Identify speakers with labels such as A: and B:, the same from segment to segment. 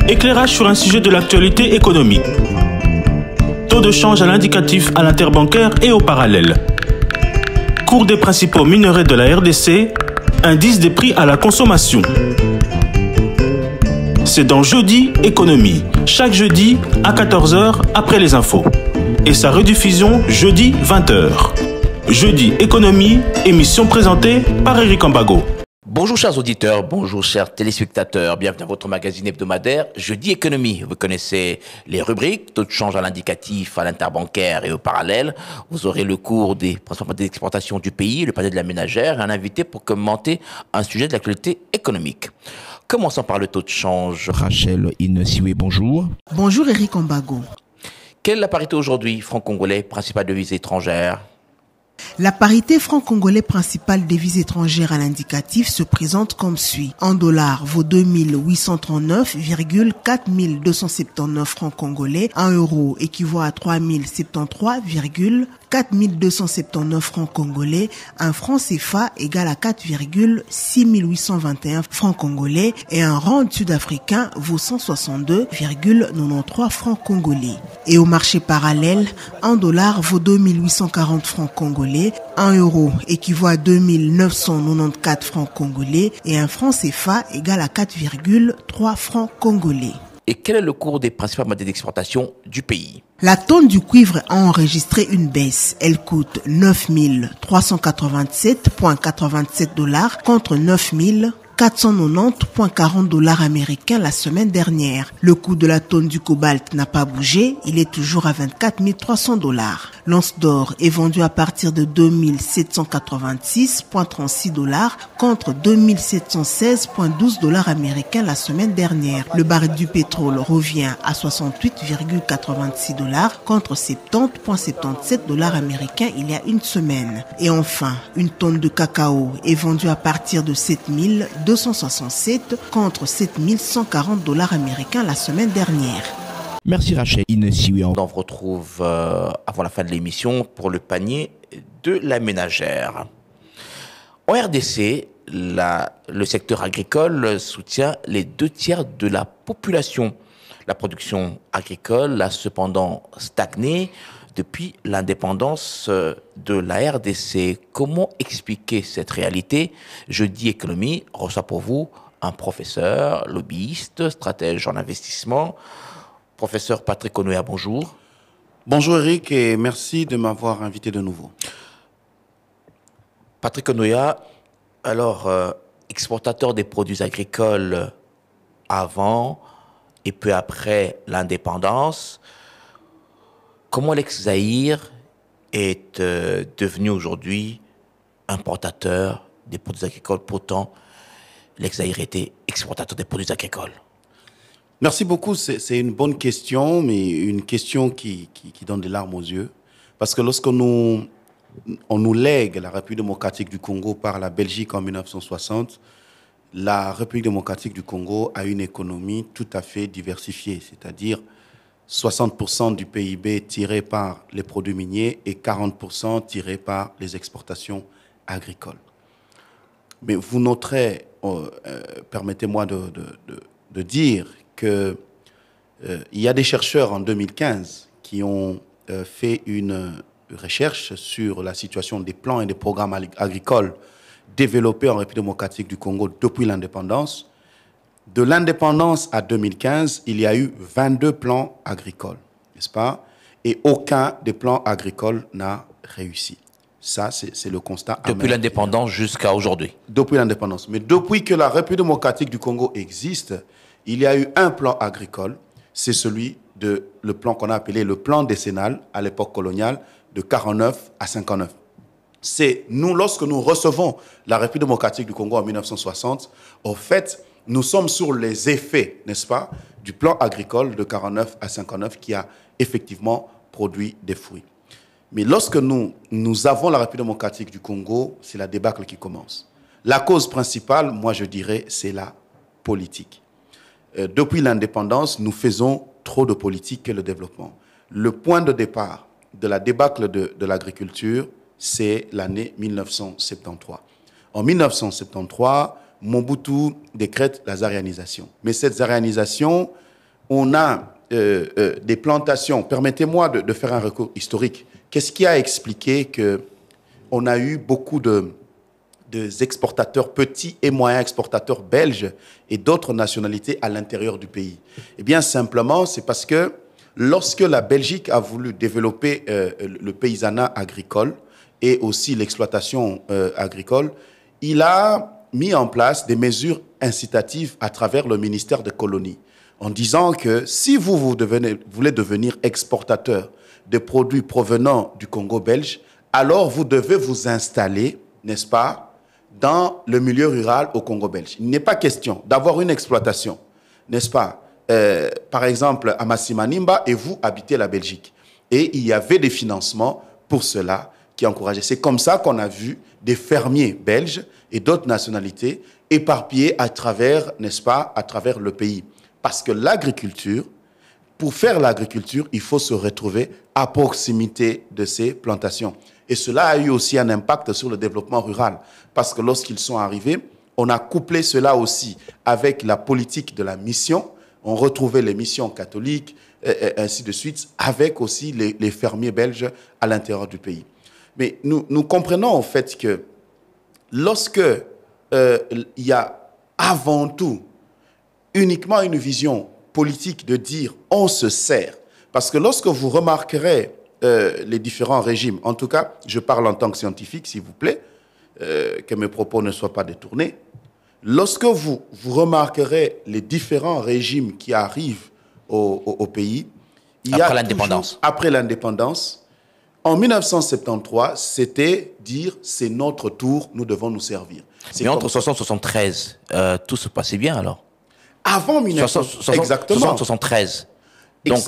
A: Éclairage sur un sujet de l'actualité économique. Taux de change à l'indicatif à l'interbancaire et au parallèle. Cours des principaux minerais de la RDC. Indice des prix à la consommation. C'est dans Jeudi Économie, chaque jeudi à 14 h après les infos. Et sa rediffusion jeudi 20 h. Jeudi Économie, émission présentée par Eric Ambago.
B: Bonjour chers auditeurs, bonjour chers téléspectateurs, bienvenue dans votre magazine hebdomadaire Jeudi Économie. Vous connaissez les rubriques, taux de change à l'indicatif, à l'interbancaire et au parallèle. Vous aurez le cours des principales exportations du pays, le panel de la ménagère et un invité pour commenter un sujet de l'actualité économique. Commençons par le taux de change. Rachel Inesiwe, bonjour.
C: Bonjour Eric Ambago.
B: Quelle est la parité aujourd'hui, franc congolais, principale devise étrangère?
C: La parité franc congolais principale devise étrangère à l'indicatif se présente comme suit. En dollars vaut 2839,4279 francs congolais. 1 euro équivaut à 3073,4279 francs congolais. Un franc CFA égale à 4,6821 francs congolais. Et un rand sud-africain vaut 162,93 francs congolais. Et au marché parallèle, 1 dollar vaut 2840 francs congolais. 1 euro équivaut à 2994 francs congolais et un franc CFA égale à 4,3 francs congolais.
B: Et quel est le cours des principales monnaies d'exportation du pays?
C: La tonne du cuivre a enregistré une baisse. Elle coûte 9387,87 $ contre 9490,40 $ américains la semaine dernière. Le coût de la tonne du cobalt n'a pas bougé, il est toujours à 24 300 $. L'once d'or est vendue à partir de 2786,36 $ contre 2716,12 $ américains la semaine dernière. Le baril du pétrole revient à 68,86 $ contre 70,77 $ américains il y a une semaine. Et enfin, une tonne de cacao est vendue à partir de 7267 contre 7140 $ américains la semaine dernière.
B: Merci Rachel Inesiwe. On vous retrouve avant la fin de l'émission pour le panier de la ménagère. En RDC, le secteur agricole soutient les 2/3 de la population. La production agricole a cependant stagné depuis l'indépendance de la RDC. Comment expliquer cette réalité? Jeudi Économie reçoit pour vous un professeur, lobbyiste, stratège en investissement. Professeur Patrick Onoya, bonjour.
D: Bonjour Eric et merci de m'avoir invité de nouveau.
B: Patrick Onoya, alors exportateur des produits agricoles avant et peu après l'indépendance, comment l'ex-Zaïre est devenu aujourd'hui importateur des produits agricoles? Pourtant, l'ex-Zaïre était exportateur des produits agricoles.
D: Merci beaucoup, c'est une bonne question, mais une question qui donne des larmes aux yeux. Parce que lorsque on nous lègue la République démocratique du Congo par la Belgique en 1960, la République démocratique du Congo a une économie tout à fait diversifiée, c'est-à-dire 60% du PIB tiré par les produits miniers et 40% tiré par les exportations agricoles. Mais vous noterez, permettez-moi de dire qu'il y a des chercheurs en 2015 qui ont fait une recherche sur la situation des plans et des programmes agricoles développés en République démocratique du Congo depuis l'indépendance. De l'indépendance à 2015, il y a eu 22 plans agricoles, n'est-ce pas? Et aucun des plans agricoles n'a réussi. Ça, c'est le constat.
B: Depuis l'indépendance jusqu'à aujourd'hui.
D: Depuis l'indépendance. Mais depuis que la République démocratique du Congo existe, il y a eu un plan agricole, c'est celui le plan qu'on a appelé le plan décennal à l'époque coloniale de 49 à 59. C'est nous, lorsque nous recevons la République démocratique du Congo en 1960, au fait, nous sommes sur les effets, n'est-ce pas, du plan agricole de 49 à 59 qui a effectivement produit des fruits. Mais lorsque nous avons la République démocratique du Congo, c'est la débâcle qui commence. La cause principale, moi je dirais, c'est la politique. Depuis l'indépendance, nous faisons trop de politique que le développement. Le point de départ de la débâcle de l'agriculture, c'est l'année 1973. En 1973, Mobutu décrète la zarianisation. Mais cette zarianisation on a des plantations. Permettez-moi de faire un recours historique. Qu'est-ce qui a expliqué qu'on a eu beaucoup de exportateurs, petits et moyens exportateurs belges et d'autres nationalités à l'intérieur du pays? Eh bien, simplement, c'est parce que lorsque la Belgique a voulu développer le paysanat agricole et aussi l'exploitation agricole, il a mis en place des mesures incitatives à travers le ministère des colonies, en disant que si vous voulez devenir exportateur de produits provenant du Congo belge, alors vous devez vous installer, n'est-ce pas, dans le milieu rural au Congo belge. Il n'est pas question d'avoir une exploitation, n'est-ce pas, par exemple à Massimanimba, et vous habitez la Belgique. Et il y avait des financements pour cela qui encourageaient. C'est comme ça qu'on a vu des fermiers belges et d'autres nationalités éparpillés à travers, n'est-ce pas, à travers le pays. Parce que l'agriculture, pour faire l'agriculture, il faut se retrouver à proximité de ces plantations. Et cela a eu aussi un impact sur le développement rural. Parce que lorsqu'ils sont arrivés, on a couplé cela aussi avec la politique de la mission. On retrouvait les missions catholiques, et ainsi de suite, avec aussi les fermiers belges à l'intérieur du pays. Mais nous comprenons en fait que lorsque il y a avant tout uniquement une vision politique de dire on se sert, parce que lorsque vous remarquerez les différents régimes, en tout cas, je parle en tant que scientifique, s'il vous plaît, que mes propos ne soient pas détournés, lorsque vous remarquerez les différents régimes qui arrivent au pays, après l'indépendance, en 1973, c'était dire c'est notre tour, nous devons nous servir.
B: Mais entre 60 et 73, tout se passait bien alors?
D: Avant 1973.
B: Exactement. 60, 73. Donc...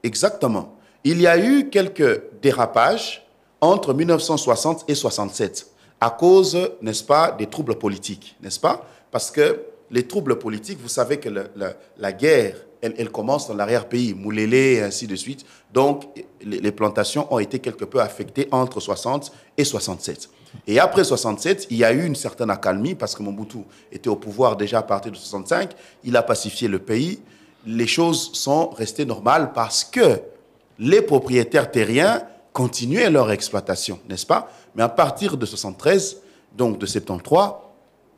D: Exactement. Il y a eu quelques dérapages entre 1960 et 67 à cause, n'est-ce pas, des troubles politiques, n'est-ce pas? Parce que les troubles politiques, vous savez que la guerre, elle commence dans l'arrière-pays, Moulélé et ainsi de suite. Donc, les plantations ont été quelque peu affectées entre 60 et 67. Et après 67, il y a eu une certaine accalmie parce que Mobutu était au pouvoir déjà à partir de 65. Il a pacifié le pays. Les choses sont restées normales parce que les propriétaires terriens continuaient leur exploitation, n'est-ce pas? Mais à partir de 73, donc de 73,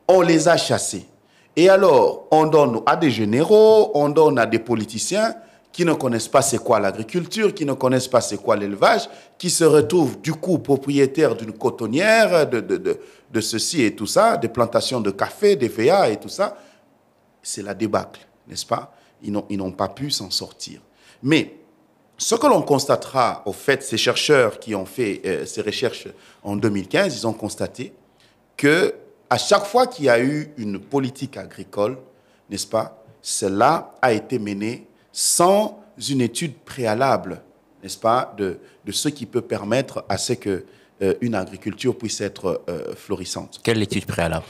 D: on les a chassés. Et alors, on donne à des généraux, on donne à des politiciens qui ne connaissent pas c'est quoi l'agriculture, qui ne connaissent pas c'est quoi l'élevage, qui se retrouvent du coup propriétaires d'une cotonnière, de ceci et tout ça, des plantations de café, des VA et tout ça. C'est la débâcle, n'est-ce pas? Ils n'ont pas pu s'en sortir. Mais ce que l'on constatera, au fait, ces chercheurs qui ont fait ces recherches en 2015, ils ont constaté que à chaque fois qu'il y a eu une politique agricole, n'est-ce pas, cela a été mené sans une étude préalable, n'est-ce pas, de ce qui peut permettre à ce qu'une agriculture puisse être florissante.
B: Quelle étude préalable?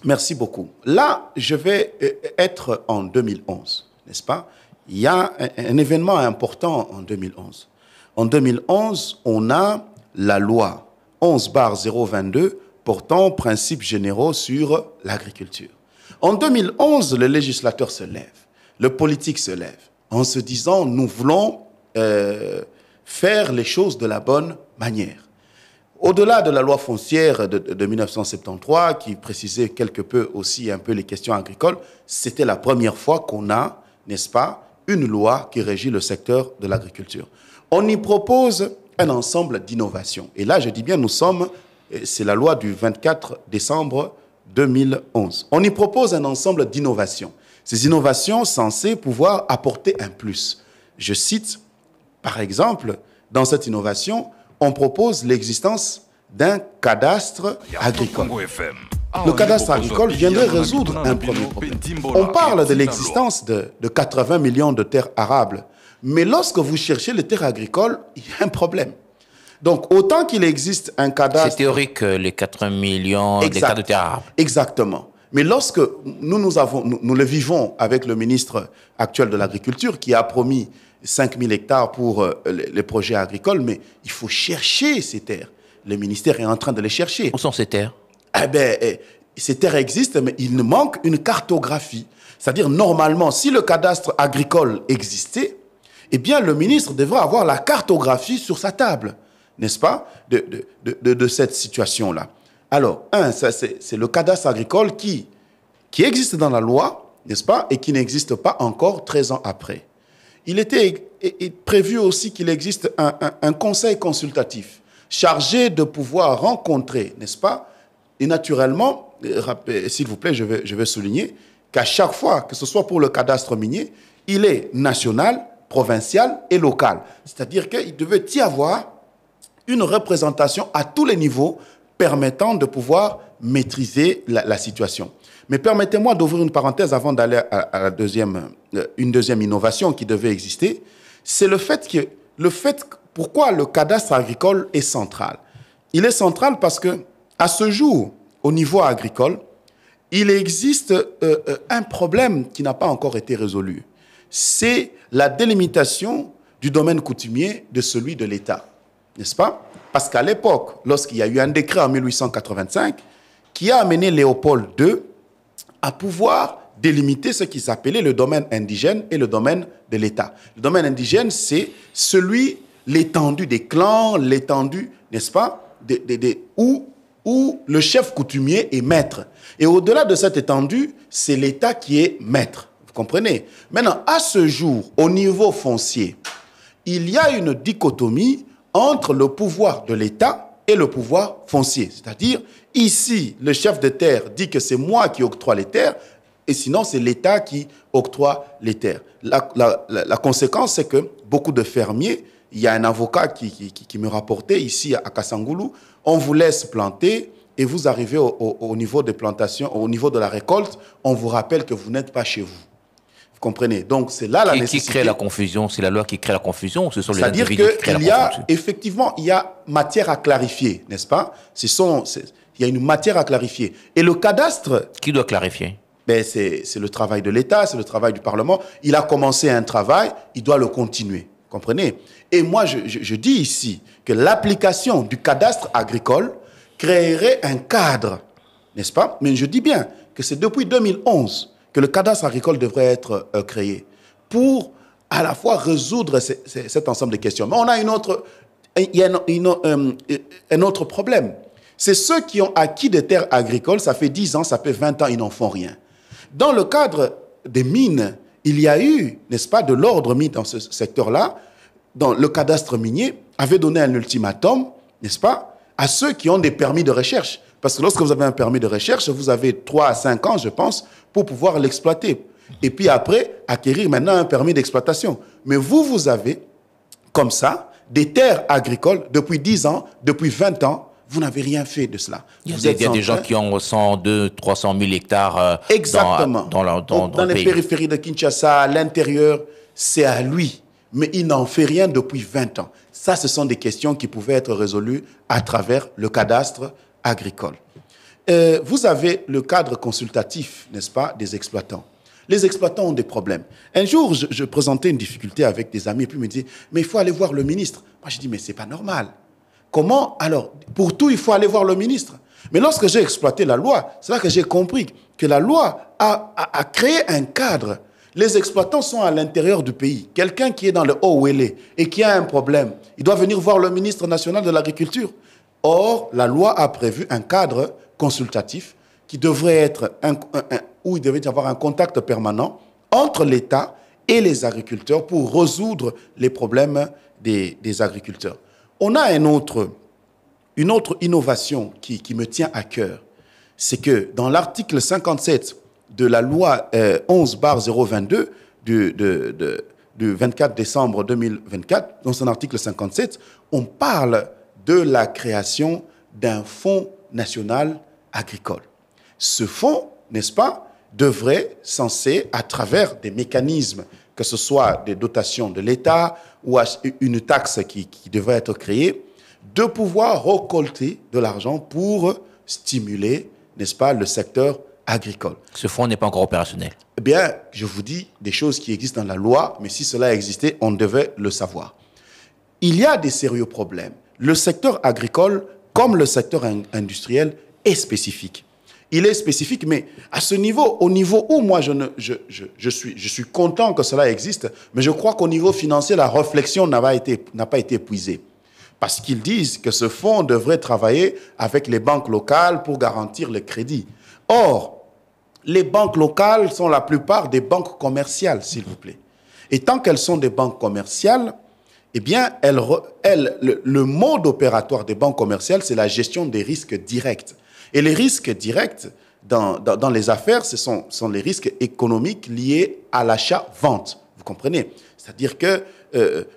D: Merci beaucoup. Là, je vais être en 2011, n'est-ce pas? Il y a un événement important en 2011. En 2011, on a la loi 11/022 portant principes généraux sur l'agriculture. En 2011, le législateur se lève, le politique se lève, en se disant, nous voulons faire les choses de la bonne manière. Au-delà de la loi foncière de 1973, qui précisait quelque peu aussi un peu les questions agricoles, c'était la première fois qu'on a, n'est-ce pas, une loi qui régit le secteur de l'agriculture. On y propose un ensemble d'innovations. Et là, je dis bien, c'est la loi du 24 décembre 2011. On y propose un ensemble d'innovations. Ces innovations censées pouvoir apporter un plus. Je cite, par exemple, dans cette innovation, on propose l'existence d'un cadastre agricole. Le cadastre agricole viendrait résoudre un premier problème. On parle de l'existence de 80 millions de terres arables. Mais lorsque vous cherchez les terres agricoles, il y a un problème. Donc, autant qu'il existe un cadastre...
B: C'est théorique, les 80 millions d'hectares de terres arables.
D: Exactement. Mais lorsque nous le vivons avec le ministre actuel de l'Agriculture qui a promis 5 000 hectares pour les projets agricoles, mais il faut chercher ces terres. Le ministère est en train de les chercher.
B: Où sont ces terres?
D: Eh bien, ces terres existent, mais il manque une cartographie. C'est-à-dire, normalement, si le cadastre agricole existait, eh bien, le ministre devrait avoir la cartographie sur sa table, n'est-ce pas, de cette situation-là. Alors, c'est le cadastre agricole qui existe dans la loi, n'est-ce pas, et qui n'existe pas encore 13 ans après. Il était prévu aussi qu'il existe un conseil consultatif chargé de pouvoir rencontrer, n'est-ce pas, et naturellement, s'il vous plaît, je vais souligner qu'à chaque fois, que ce soit pour le cadastre minier, il est national, provincial et local. C'est-à-dire qu'il devait y avoir une représentation à tous les niveaux permettant de pouvoir maîtriser la situation. Mais permettez-moi d'ouvrir une parenthèse avant d'aller à une deuxième innovation qui devait exister. C'est pourquoi le cadastre agricole est central. Il est central parce que, à ce jour, au niveau agricole, il existe un problème qui n'a pas encore été résolu. C'est la délimitation du domaine coutumier de celui de l'État, n'est-ce pas? Parce qu'à l'époque, lorsqu'il y a eu un décret en 1885 qui a amené Léopold II à pouvoir délimiter ce qui s'appelait le domaine indigène et le domaine de l'État. Le domaine indigène, c'est l'étendue des clans, l'étendue, n'est-ce pas, où le chef coutumier est maître. Et au-delà de cette étendue, c'est l'État qui est maître. Vous comprenez? Maintenant, à ce jour, au niveau foncier, il y a une dichotomie entre le pouvoir de l'État et le pouvoir foncier. C'est-à-dire, ici, le chef de terre dit que c'est moi qui octroie les terres, et sinon, c'est l'État qui octroie les terres. La conséquence, c'est que beaucoup de fermiers, il y a un avocat qui me rapportait ici à Kassangoulou, on vous laisse planter et vous arrivez au niveau des plantations, au niveau de la récolte, on vous rappelle que vous n'êtes pas chez vous. Vous comprenez? Donc, c'est là la nécessité.
B: Qui crée la confusion? C'est la loi qui crée la confusion ou ce sont les
D: C'est-à-dire
B: individus qui créent la confusion?
D: C'est-à-dire qu'effectivement, il y a matière à clarifier, n'est-ce pas? Il y a une matière à clarifier. Et le cadastre...
B: Qui doit clarifier?
D: Ben, c'est le travail de l'État, c'est le travail du Parlement. Il a commencé un travail, il doit le continuer. Comprenez? Et moi, je dis ici que l'application du cadastre agricole créerait un cadre, n'est-ce pas? Mais je dis bien que c'est depuis 2011 que le cadastre agricole devrait être créé pour à la fois résoudre cet ensemble de questions. Mais on a un autre problème. C'est ceux qui ont acquis des terres agricoles, ça fait 10 ans, ça fait 20 ans, ils n'en font rien. Dans le cadre des mines, il y a eu, n'est-ce pas, de l'ordre mis dans ce secteur-là, dans le cadastre minier, avait donné un ultimatum, n'est-ce pas, à ceux qui ont des permis de recherche. Parce que lorsque vous avez un permis de recherche, vous avez 3 à 5 ans, je pense, pour pouvoir l'exploiter. Et puis après, acquérir maintenant un permis d'exploitation. Mais vous avez, comme ça, des terres agricoles depuis 10 ans, depuis 20 ans, vous n'avez rien fait de cela.
B: Il y a des gens qui ont 100, 200, 300 000 hectares
D: exactement.
B: Dans
D: les périphéries de Kinshasa, à l'intérieur, c'est à lui. Mais il n'en fait rien depuis 20 ans. Ça, ce sont des questions qui pouvaient être résolues à travers le cadastre agricole. Vous avez le cadre consultatif, n'est-ce pas, des exploitants. Les exploitants ont des problèmes. Un jour, je présentais une difficulté avec des amis, et puis ils me disaient, mais il faut aller voir le ministre. Moi, je dis, mais c'est pas normal. Comment? Alors, pour tout, il faut aller voir le ministre. Mais lorsque j'ai exploité la loi, c'est là que j'ai compris que la loi a créé un cadre. Les exploitants sont à l'intérieur du pays. Quelqu'un qui est dans le Haut-Ouélé et qui a un problème, il doit venir voir le ministre national de l'Agriculture. Or, la loi a prévu un cadre consultatif qui devrait être où il devait y avoir un contact permanent entre l'État et les agriculteurs pour résoudre les problèmes des agriculteurs. On a une autre innovation qui me tient à cœur. C'est que dans l'article 57 de la loi 11/022 du 24 décembre 2024, dans son article 57, on parle de la création d'un fonds national agricole. Ce fonds, n'est-ce pas, devrait censé, à travers des mécanismes, que ce soit des dotations de l'État ou une taxe qui devrait être créée, de pouvoir récolter de l'argent pour stimuler, n'est-ce pas, le secteur agricole.
B: Ce fonds n'est pas encore opérationnel.
D: Eh bien, je vous dis des choses qui existent dans la loi, mais si cela existait, on devait le savoir. Il y a des sérieux problèmes. Le secteur agricole, comme le secteur industriel, est spécifique. il est spécifique, mais à ce niveau, au niveau où moi je suis content que cela existe, mais je crois qu'au niveau financier, la réflexion n'a pas été épuisée. Parce qu'ils disent que ce fonds devrait travailler avec les banques locales pour garantir le crédit. Or, les banques locales sont la plupart des banques commerciales, s'il vous plaît. Et tant qu'elles sont des banques commerciales, eh bien, le mode opératoire des banques commerciales, c'est la gestion des risques directs. Et les risques directs dans les affaires, ce sont les risques économiques liés à l'achat-vente. Vous comprenez? C'est-à-dire que...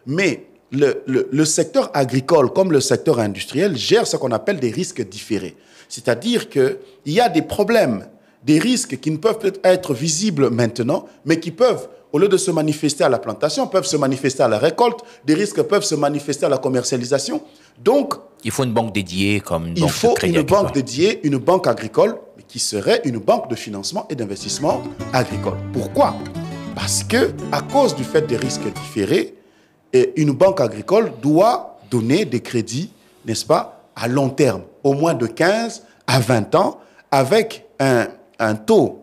D: mais le secteur agricole, comme le secteur industriel, gère ce qu'on appelle des risques différés. C'est-à-dire qu'il y a des problèmes, des risques qui ne peuvent être visibles maintenant, mais qui peuvent, au lieu de se manifester à la plantation, peuvent se manifester à la récolte. Des risques peuvent se manifester à la commercialisation. Donc,
B: il faut une banque dédiée comme
D: il faut une banque dédiée, une banque agricole, qui serait une banque de financement et d'investissement agricole. Pourquoi? Parce que, à cause du fait des risques différés, une banque agricole doit donner des crédits, n'est-ce pas, à long terme, au moins de 15 à 20 ans, avec un taux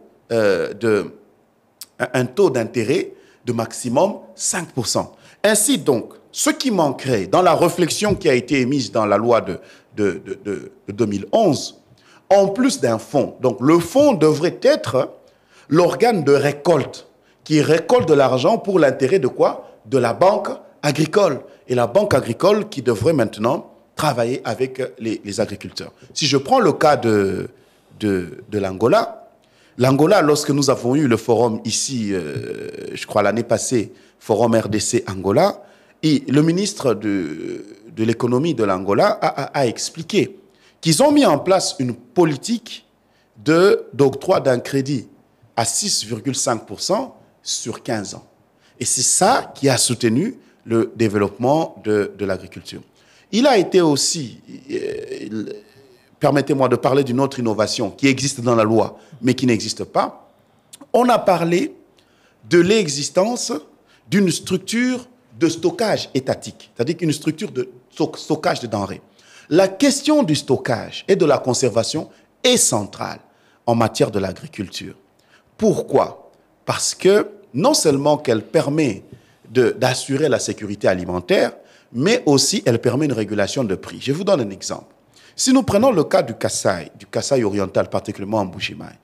D: d'intérêt de maximum 5%. Ainsi donc, ce qui manquerait dans la réflexion qui a été émise dans la loi de 2011, en plus d'un fonds, donc le fonds devrait être l'organe de récolte, qui récolte de l'argent pour l'intérêt de quoi? De la banque agricole. Et la banque agricole qui devrait maintenant travailler avec les agriculteurs. Si je prends le cas de l'Angola, lorsque nous avons eu le forum ici, je crois l'année passée, forum RDC Angola, et le ministre de l'économie de l'Angola a expliqué qu'ils ont mis en place une politique d'octroi d'un crédit à 6,5% sur 15 ans. Et c'est ça qui a soutenu le développement de l'agriculture. Il a été aussi, permettez-moi de parler d'une autre innovation qui existe dans la loi, mais qui n'existe pas. On a parlé de l'existence d'une structure de stockage étatique, c'est-à-dire une structure de stockage de denrées. La question du stockage et de la conservation est centrale en matière de l'agriculture. Pourquoi? Parce que non seulement qu'elle permet d'assurer la sécurité alimentaire, mais aussi elle permet une régulation de prix. Je vous donne un exemple. Si nous prenons le cas du Kasaï oriental, particulièrement en Mbuji-Mayi,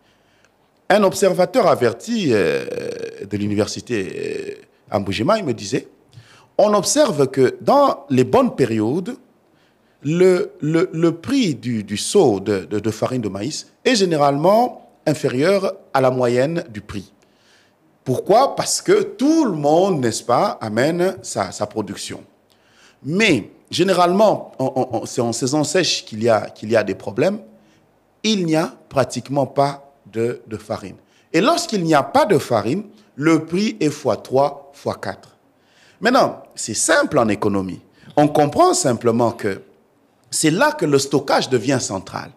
D: un observateur averti de l'université en Mbuji-Mayi me disait, on observe que dans les bonnes périodes, le prix du seau de farine de maïs est généralement inférieur à la moyenne du prix. Pourquoi? Parce que tout le monde, n'est-ce pas, amène sa production. Mais généralement, c'est en saison sèche qu'il y a des problèmes. Il n'y a pratiquement pas de farine. Et lorsqu'il n'y a pas de farine, le prix est x3, x4. Maintenant, c'est simple en économie. On comprend simplement que c'est là que le stockage devient central.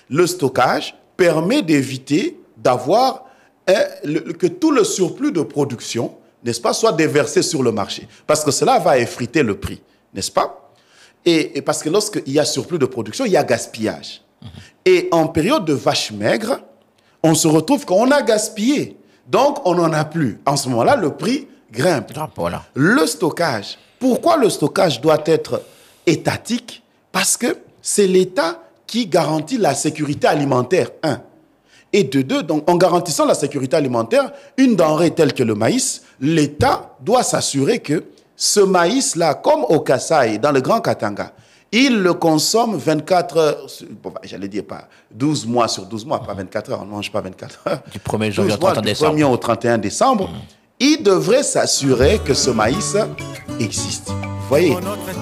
D: Le stockage permet d'éviter d'avoir que tout le surplus de production, n'est-ce pas, soit déversé sur le marché. Parce que cela va effriter le prix, n'est-ce pas? Et parce que lorsqu'il y a surplus de production, il y a gaspillage. Et en période de vache maigre, on se retrouve qu'on a gaspillé. Donc, on n'en a plus. En ce moment-là, le prix grimpe.
B: Voilà.
D: Le stockage. Pourquoi le stockage doit être étatique? Parce que c'est l'État qui garantit la sécurité alimentaire, un. Et de deux, donc, en garantissant la sécurité alimentaire, une denrée telle que le maïs, l'État doit s'assurer que ce maïs-là, comme au Kasaï, dans le Grand Katanga, il le consomme 24 heures, bon, j'allais dire pas 12 mois sur 12 mois, pas 24 heures, on ne mange pas 24 heures.
B: Du 1er janvier au 31 décembre.
D: Du 1er au 31 décembre, il devrait s'assurer que ce maïs existe. Vous voyez,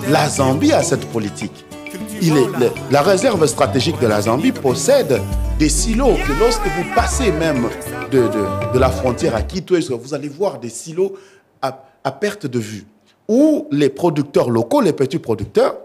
D: la Zambie a cette politique. La réserve stratégique de la Zambie possède des silos que lorsque vous passez même de la frontière à Quito, vous allez voir des silos à perte de vue, où les producteurs locaux, les petits producteurs,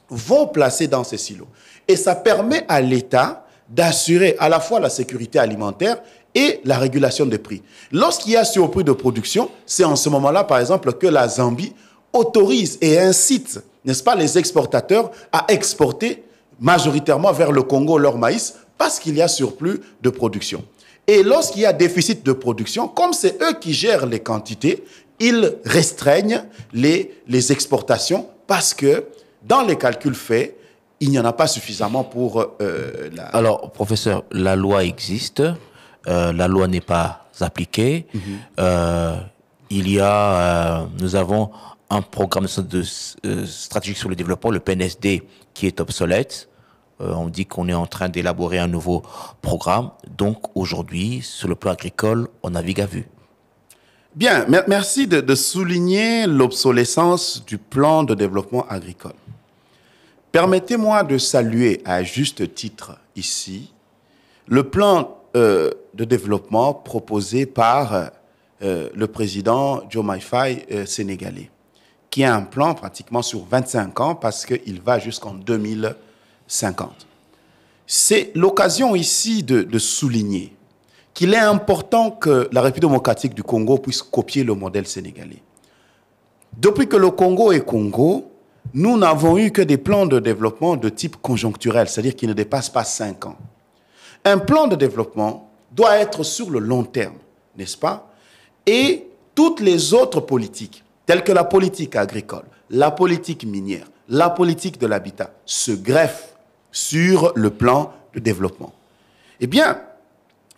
D: vont placer dans ces silos. Et ça permet à l'État d'assurer à la fois la sécurité alimentaire et la régulation des prix. Lorsqu'il y a surplus de production, c'est en ce moment-là, par exemple, que la Zambie autorise et incite, n'est-ce pas, les exportateurs à exporter majoritairement vers le Congo leur maïs parce qu'il y a surplus de production. Et lorsqu'il y a déficit de production, comme c'est eux qui gèrent les quantités, ils restreignent les exportations parce que dans les calculs faits, il n'y en a pas suffisamment pour
B: Alors, professeur, la loi existe, la loi n'est pas appliquée. Nous avons un programme stratégique sur le développement, le PNSD, qui est obsolète. On dit qu'on est en train d'élaborer un nouveau programme. Donc, aujourd'hui, sur le plan agricole, on navigue à vue.
D: Bien, merci de souligner l'obsolescence du plan de développement agricole. Permettez-moi de saluer à juste titre ici le plan de développement proposé par le président Diomaye Faye sénégalais, qui a un plan pratiquement sur 25 ans parce qu'il va jusqu'en 2050. C'est l'occasion ici de souligner qu'il est important que la République démocratique du Congo puisse copier le modèle sénégalais. Depuis que le Congo est Congo, nous n'avons eu que des plans de développement de type conjoncturel, c'est-à-dire qui ne dépassent pas 5 ans. Un plan de développement doit être sur le long terme, n'est-ce pas? Et toutes les autres politiques, telles que la politique agricole, la politique minière, la politique de l'habitat, se greffent sur le plan de développement. Eh bien,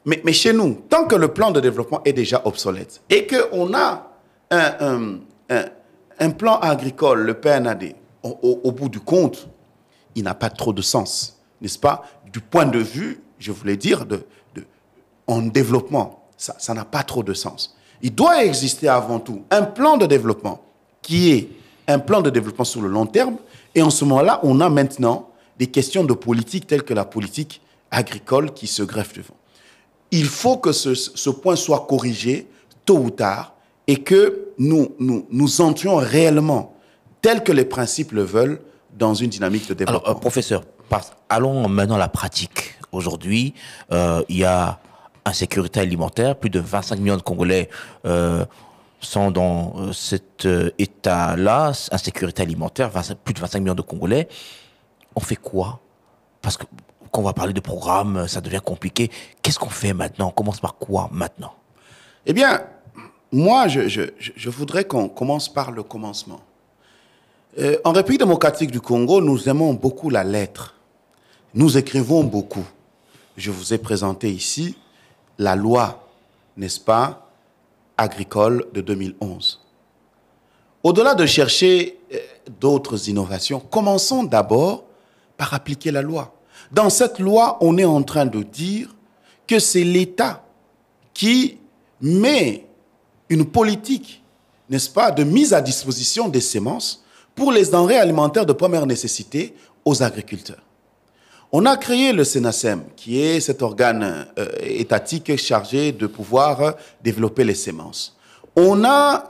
D: mais chez nous, tant que le plan de développement est déjà obsolète et qu'on a un plan agricole, le PNAD, au bout du compte, il n'a pas trop de sens, n'est-ce pas? Du point de vue, je voulais dire, en développement, ça n'a pas trop de sens. Il doit exister avant tout un plan de développement qui est un plan de développement sur le long terme. Et en ce moment-là, on a maintenant des questions de politique telles que la politique agricole qui se greffe devant. Il faut que ce point soit corrigé tôt ou tard et que nous entrions réellement, tel que les principes le veulent, dans une dynamique de développement.
B: Alors, professeur, allons maintenant à la pratique. Aujourd'hui, il y a insécurité alimentaire. Plus de 25 millions de Congolais sont dans cet état-là, insécurité alimentaire, plus de 25 millions de Congolais. On fait quoi? Parce que quand on va parler de programme, ça devient compliqué. Qu'est-ce qu'on fait maintenant? On commence par quoi maintenant?
D: Eh bien, moi, je voudrais qu'on commence par le commencement. En République démocratique du Congo, nous aimons beaucoup la lettre. Nous écrivons beaucoup. Je vous ai présenté ici la loi, n'est-ce pas, agricole de 2011. Au-delà de chercher d'autres innovations, commençons d'abord par appliquer la loi. Dans cette loi, on est en train de dire que c'est l'État qui met une politique, n'est-ce pas, de mise à disposition des semences pour les denrées alimentaires de première nécessité aux agriculteurs. On a créé le SENASEM, qui est cet organe étatique chargé de pouvoir développer les semences. On a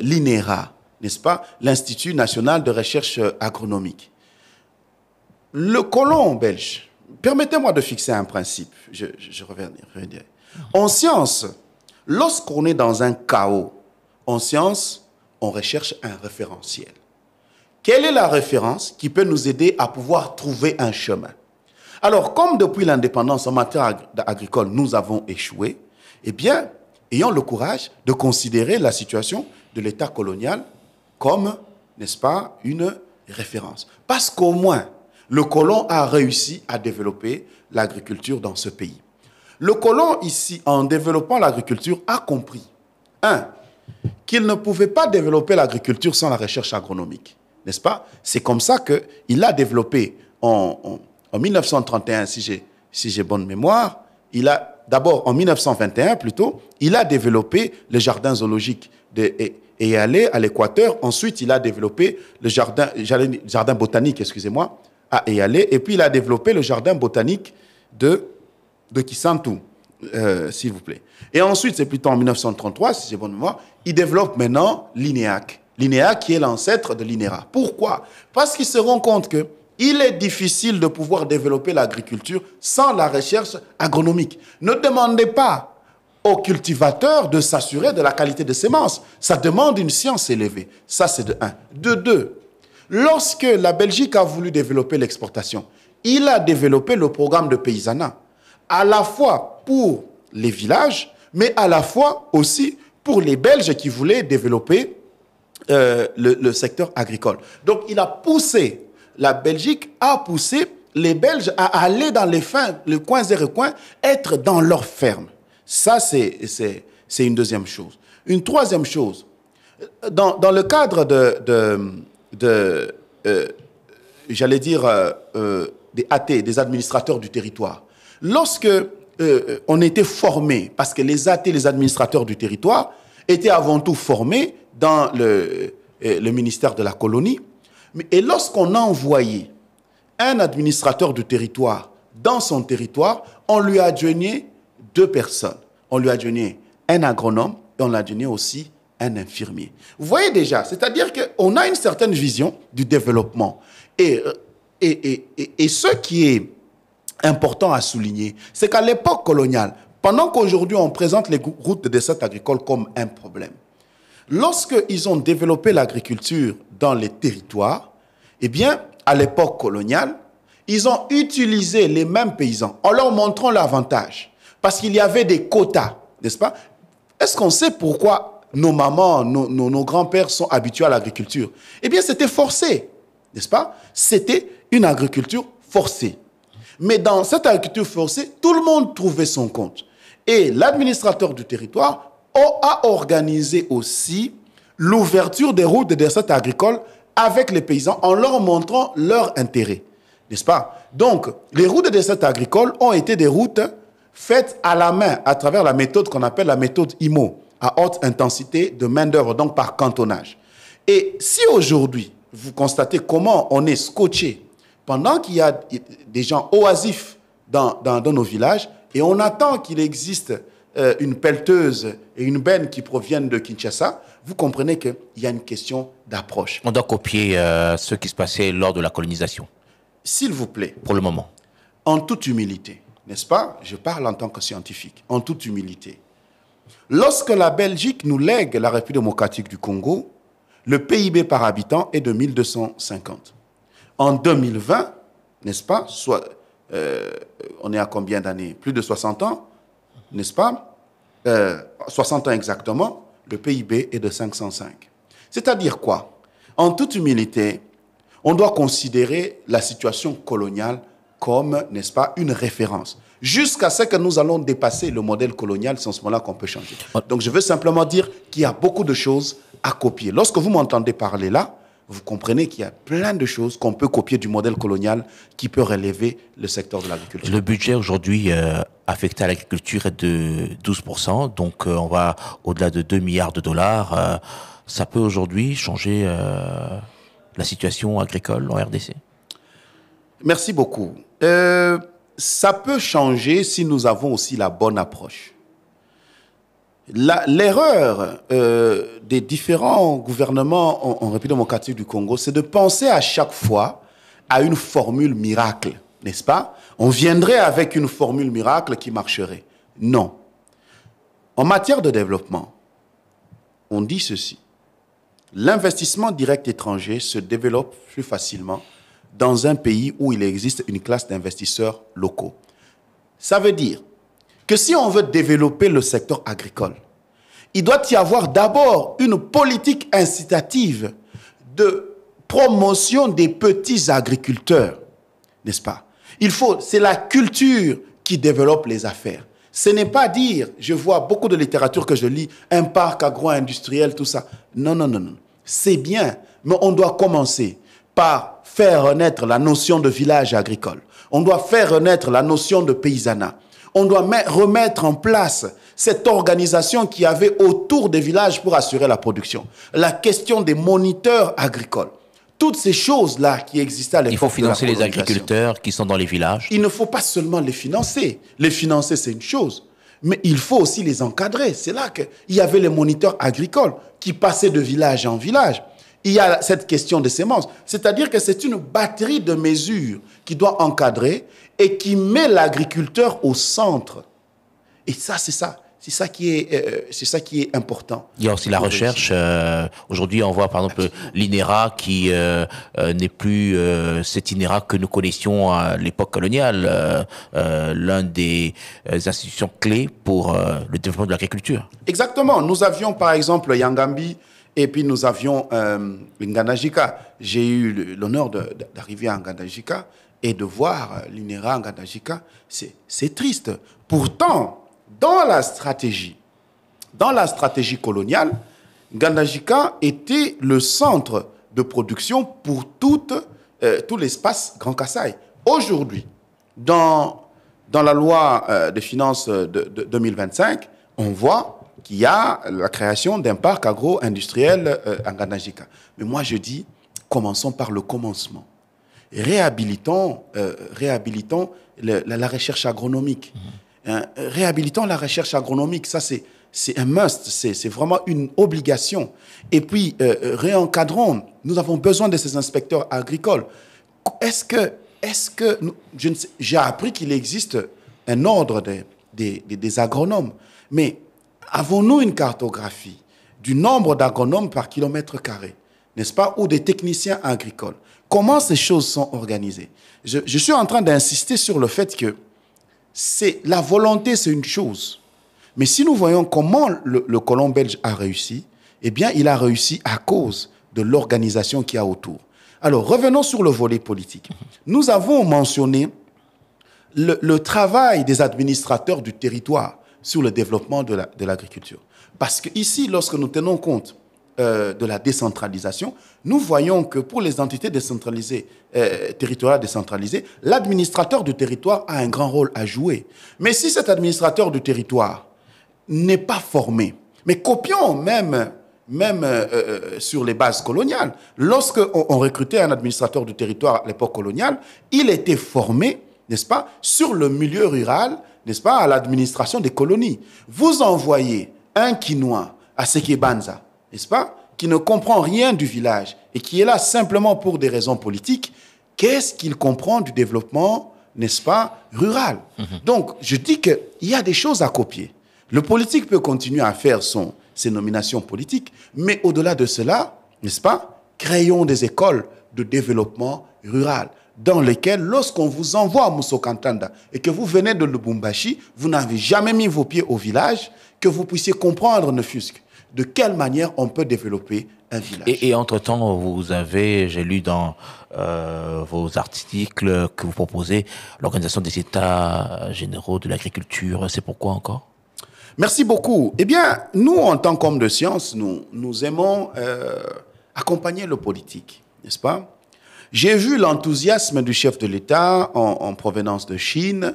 D: l'INERA, n'est-ce pas, l'Institut national de recherche agronomique. Le colon belge, permettez-moi de fixer un principe, je reviendrai. En science, lorsqu'on est dans un chaos, en science, on recherche un référentiel. Quelle est la référence qui peut nous aider à pouvoir trouver un chemin? Alors, comme depuis l'indépendance en matière agricole, nous avons échoué, eh bien, ayons le courage de considérer la situation de l'État colonial comme, n'est-ce pas, une référence. Parce qu'au moins, le colon a réussi à développer l'agriculture dans ce pays. Le colon, ici, en développant l'agriculture, a compris, qu'il ne pouvait pas développer l'agriculture sans la recherche agronomique. N'est-ce pas? C'est comme ça qu'il a développé en 1931, si j'ai bonne mémoire, d'abord en 1921 plutôt, il a développé le jardin zoologique de Eyalé à l'Équateur. Ensuite, il a développé le jardin botanique, excusez-moi, à Eyalé. Et puis, il a développé le jardin botanique de Kisantu, s'il vous plaît. Et ensuite, c'est plutôt en 1933, si j'ai bonne mémoire, il développe maintenant l'INEAC. L'INEAC qui est l'ancêtre de l'INERA. Pourquoi? Parce qu'il se rend compte qu'il est difficile de pouvoir développer l'agriculture sans la recherche agronomique. Ne demandez pas aux cultivateurs de s'assurer de la qualité des semences. Ça demande une science élevée. Ça, c'est de un. De deux, lorsque la Belgique a voulu développer l'exportation, il a développé le programme de paysanat, à la fois pour les villages, mais à la fois aussi pour les Belges qui voulaient développer le secteur agricole. Donc, il a poussé, la Belgique a poussé les Belges à aller dans les coins et recoins, être dans leurs fermes. Ça, c'est une deuxième chose. Une troisième chose, dans le cadre j'allais dire, des AT, des administrateurs du territoire, lorsque on était formés, parce que les AT, les administrateurs du territoire, étaient avant tout formés dans le ministère de la colonie, et lorsqu'on a envoyé un administrateur du territoire dans son territoire, on lui a adjoigné 2 personnes. On lui a adjoigné un agronome et on lui a adjoigné aussi un infirmier. Vous voyez déjà, c'est-à-dire qu'on a une certaine vision du développement. Et ce qui est important à souligner, c'est qu'à l'époque coloniale, pendant qu'aujourd'hui on présente les routes de dessert agricole comme un problème, lorsqu'ils ont développé l'agriculture dans les territoires, eh bien, à l'époque coloniale, ils ont utilisé les mêmes paysans en leur montrant l'avantage. Parce qu'il y avait des quotas, n'est-ce pas? Est-ce qu'on sait pourquoi nos mamans, nos grands-pères sont habitués à l'agriculture? Eh bien, c'était forcé, n'est-ce pas? C'était une agriculture forcée. Mais dans cette agriculture forcée, tout le monde trouvait son compte. Et l'administrateur du territoire a organisé aussi l'ouverture des routes de dessert agricole avec les paysans en leur montrant leur intérêt, n'est-ce pas? Donc, les routes de dessert agricole ont été des routes faites à la main à travers la méthode qu'on appelle la méthode IMO, à haute intensité de main-d'œuvre, donc par cantonnage. Et si aujourd'hui, vous constatez comment on est scotché, pendant qu'il y a des gens oisifs dans nos villages, et on attend qu'il existe une pelleteuse et une benne qui proviennent de Kinshasa, vous comprenez qu'il y a une question d'approche.
B: On doit copier ce qui se passait lors de la colonisation.
D: S'il vous plaît.
B: Pour le moment.
D: En toute humilité, n'est-ce pas? Je parle en tant que scientifique. En toute humilité. Lorsque la Belgique nous lègue la République démocratique du Congo, le PIB par habitant est de 1250. En 2020, n'est-ce pas? On est à combien d'années? Plus de 60 ans, n'est-ce pas? 60 ans exactement, le PIB est de 505. C'est-à-dire quoi? En toute humilité, on doit considérer la situation coloniale comme, n'est-ce pas, une référence. Jusqu'à ce que nous allons dépasser le modèle colonial, c'est en ce moment-là qu'on peut changer. Donc je veux simplement dire qu'il y a beaucoup de choses à copier. Lorsque vous m'entendez parler là, vous comprenez qu'il y a plein de choses qu'on peut copier du modèle colonial qui peut relever le secteur de l'agriculture.
B: Le budget aujourd'hui affecté à l'agriculture est de 12%, donc on va au-delà de 2 milliards de dollars. Ça peut aujourd'hui changer la situation agricole en RDC?
D: Merci beaucoup. Ça peut changer si nous avons aussi la bonne approche. L'erreur des différents gouvernements en République démocratique du Congo, c'est de penser à chaque fois à une formule miracle, n'est-ce pas? On viendrait avec une formule miracle qui marcherait. Non. En matière de développement, on dit ceci. L'investissement direct étranger se développe plus facilement dans un pays où il existe une classe d'investisseurs locaux. Ça veut dire que si on veut développer le secteur agricole, il doit y avoir d'abord une politique incitative de promotion des petits agriculteurs, n'est-ce pas? C'est la culture qui développe les affaires. Ce n'est pas dire, je vois beaucoup de littérature que je lis, un parc agro-industriel, tout ça. Non, non, non, non. C'est bien, mais on doit commencer par faire renaître la notion de village agricole. On doit faire renaître la notion de paysanat. On doit remettre en place cette organisation qui avait autour des villages pour assurer la production. La question des moniteurs agricoles. Toutes ces choses-là qui existaient à l'époque.
B: Il faut financer les agriculteurs qui sont dans les villages.
D: Il ne faut pas seulement les financer. Les financer, c'est une chose. Mais il faut aussi les encadrer. C'est là qu'il y avait les moniteurs agricoles qui passaient de village en village. Il y a cette question des semences. C'est-à-dire que c'est une batterie de mesures qui doit encadrer et qui met l'agriculteur au centre. Et ça, c'est ça. C'est ça qui est important.
B: Il y a aussi la recherche. Aujourd'hui, on voit par exemple l'INERA qui n'est plus cet INERA que nous connaissions à l'époque coloniale, l'un des institutions clés pour le développement de l'agriculture.
D: Exactement. Nous avions par exemple Yangambi et puis nous avions Nganajika. J'ai eu l'honneur d'arriver à Nganajika et de voir l'INERA à Nganajika. C'est triste. Pourtant, dans la stratégie coloniale, Nganajika était le centre de production pour tout l'espace Grand Kasaï. Aujourd'hui, dans la loi de finances de 2025, on voit qu'il y a la création d'un parc agro-industriel à Nganajika. Mais moi, je dis, commençons par le commencement. Réhabilitons la recherche agronomique. Réhabilitons la recherche agronomique, ça c'est un must, c'est vraiment une obligation. Et puis, réencadrons, nous avons besoin de ces inspecteurs agricoles. J'ai appris qu'il existe un ordre des agronomes, mais avons-nous une cartographie du nombre d'agronomes par kilomètre carré, n'est-ce pas, ou des techniciens agricoles? Comment ces choses sont organisées? Je suis en train d'insister sur le fait que la volonté, c'est une chose. Mais si nous voyons comment le colon belge a réussi, eh bien, il a réussi à cause de l'organisation qu'il y a autour. Alors, revenons sur le volet politique. Nous avons mentionné le travail des administrateurs du territoire sur le développement de l'agriculture. Parce qu'ici, lorsque nous tenons compte de la décentralisation, nous voyons que pour les entités décentralisées, territoriales décentralisées, l'administrateur du territoire a un grand rôle à jouer. Mais si cet administrateur du territoire n'est pas formé, mais copions même sur les bases coloniales, lorsqu'on recrutait un administrateur du territoire à l'époque coloniale, il était formé, n'est-ce pas, sur le milieu rural, n'est-ce pas, à l'administration des colonies. Vous envoyez un Quinois à Sekebanza, n'est-ce pas, qui ne comprend rien du village et qui est là simplement pour des raisons politiques, qu'est-ce qu'il comprend du développement, n'est-ce pas, rural? Donc, je dis qu'il y a des choses à copier. Le politique peut continuer à faire ses nominations politiques, mais au-delà de cela, n'est-ce pas, créons des écoles de développement rural dans lesquelles, lorsqu'on vous envoie à Moussokantanda et que vous venez de Lubumbashi, vous n'avez jamais mis vos pieds au village, que vous puissiez comprendre, ne fût-ce que de quelle manière on peut développer un village.
B: Et entre-temps, vous avez, j'ai lu dans vos articles que vous proposez l'organisation des États généraux de l'agriculture. C'est pourquoi encore?
D: Merci beaucoup. Eh bien, nous, en tant qu'hommes de science, nous aimons accompagner le politique, n'est-ce pas? J'ai vu l'enthousiasme du chef de l'État en provenance de Chine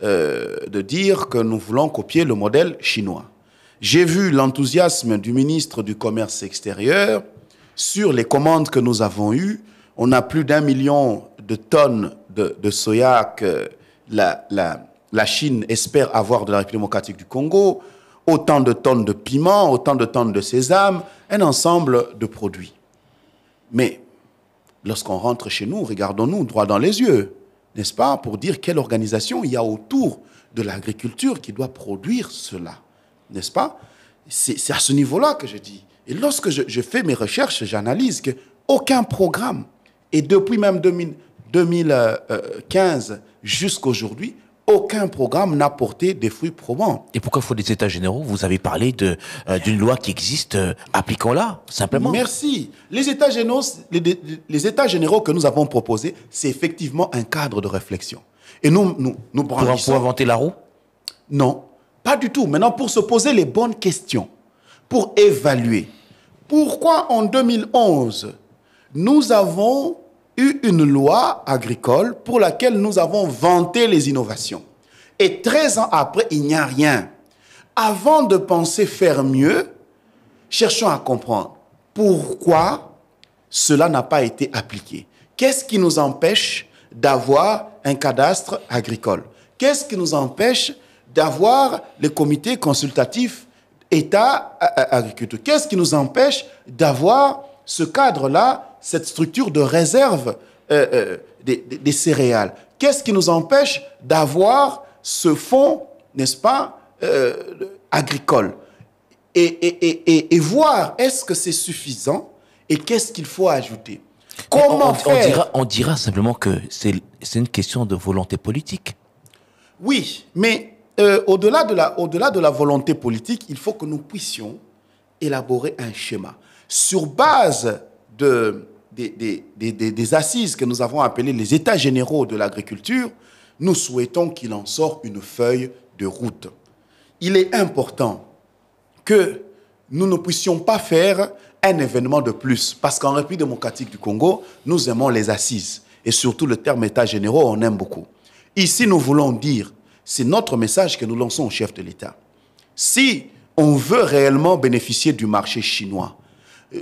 D: de dire que nous voulons copier le modèle chinois. J'ai vu l'enthousiasme du ministre du Commerce extérieur sur les commandes que nous avons eues. On a plus d'1 million de tonnes de soya que la Chine espère avoir de la République démocratique du Congo, autant de tonnes de piment, autant de tonnes de sésame, un ensemble de produits. Mais lorsqu'on rentre chez nous, regardons-nous droit dans les yeux, n'est-ce pas, pour dire quelle organisation il y a autour de l'agriculture qui doit produire cela, n'est-ce pas? C'est à ce niveau-là que je dis. Et lorsque je fais mes recherches, j'analyse qu'aucun programme, et depuis même 2015 jusqu'à aujourd'hui, aucun programme n'a porté des fruits probants.
B: Et pourquoi il faut des États généraux? Vous avez parlé d'une loi qui existe, appliquons-la, simplement.
D: Merci. Les États généraux que nous avons proposés, c'est effectivement un cadre de réflexion. Et nous brandissons...
B: Pour inventer la roue?
D: Non, pas du tout. Maintenant, pour se poser les bonnes questions, pour évaluer. Pourquoi en 2011, nous avons eu une loi agricole pour laquelle nous avons vanté les innovations. Et 13 ans après, il n'y a rien. Avant de penser faire mieux, cherchons à comprendre pourquoi cela n'a pas été appliqué. Qu'est-ce qui nous empêche d'avoir un cadastre agricole? Qu'est-ce qui nous empêche d'avoir les comités consultatifs État-agriculture? Qu'est-ce qui nous empêche d'avoir ce cadre-là, cette structure de réserve des céréales? Qu'est-ce qui nous empêche d'avoir ce fonds, n'est-ce pas, agricole et voir est-ce que c'est suffisant et qu'est-ce qu'il faut ajouter. Comment faire?
B: On dira simplement que c'est une question de volonté politique.
D: Oui, mais au-delà de la volonté politique, il faut que nous puissions élaborer un schéma. Sur base des assises que nous avons appelées les États généraux de l'agriculture, nous souhaitons qu'il en sorte une feuille de route. Il est important que nous ne puissions pas faire un événement de plus, parce qu'en République démocratique du Congo, nous aimons les assises, et surtout le terme États généraux, on aime beaucoup. Ici, nous voulons dire, c'est notre message que nous lançons au chef de l'État. Si on veut réellement bénéficier du marché chinois,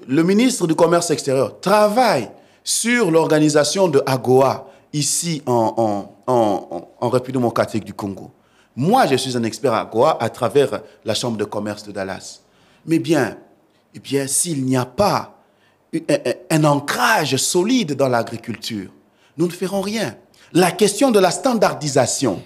D: le ministre du Commerce extérieur travaille sur l'organisation de AGOA ici en République démocratique du Congo. Moi, je suis un expert à AGOA à travers la Chambre de commerce de Dallas. Mais bien, s'il n'y a pas un ancrage solide dans l'agriculture, nous ne ferons rien. La question de la standardisation.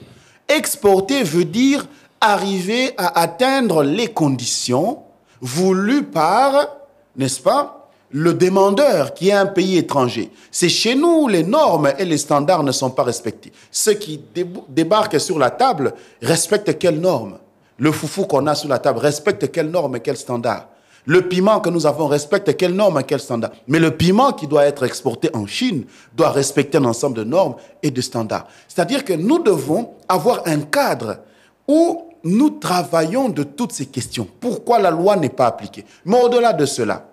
D: Exporter veut dire arriver à atteindre les conditions voulues par, n'est-ce pas, le demandeur qui est un pays étranger. C'est chez nous, les normes et les standards ne sont pas respectés. Ceux qui débarquent sur la table respectent quelles normes? Le foufou qu'on a sur la table respecte quelles normes et quels standards? Le piment que nous avons respecte quelles normes et quels standards? Mais le piment qui doit être exporté en Chine doit respecter un ensemble de normes et de standards. C'est-à-dire que nous devons avoir un cadre où nous travaillons de toutes ces questions. Pourquoi la loi n'est pas appliquée? Mais au-delà de cela,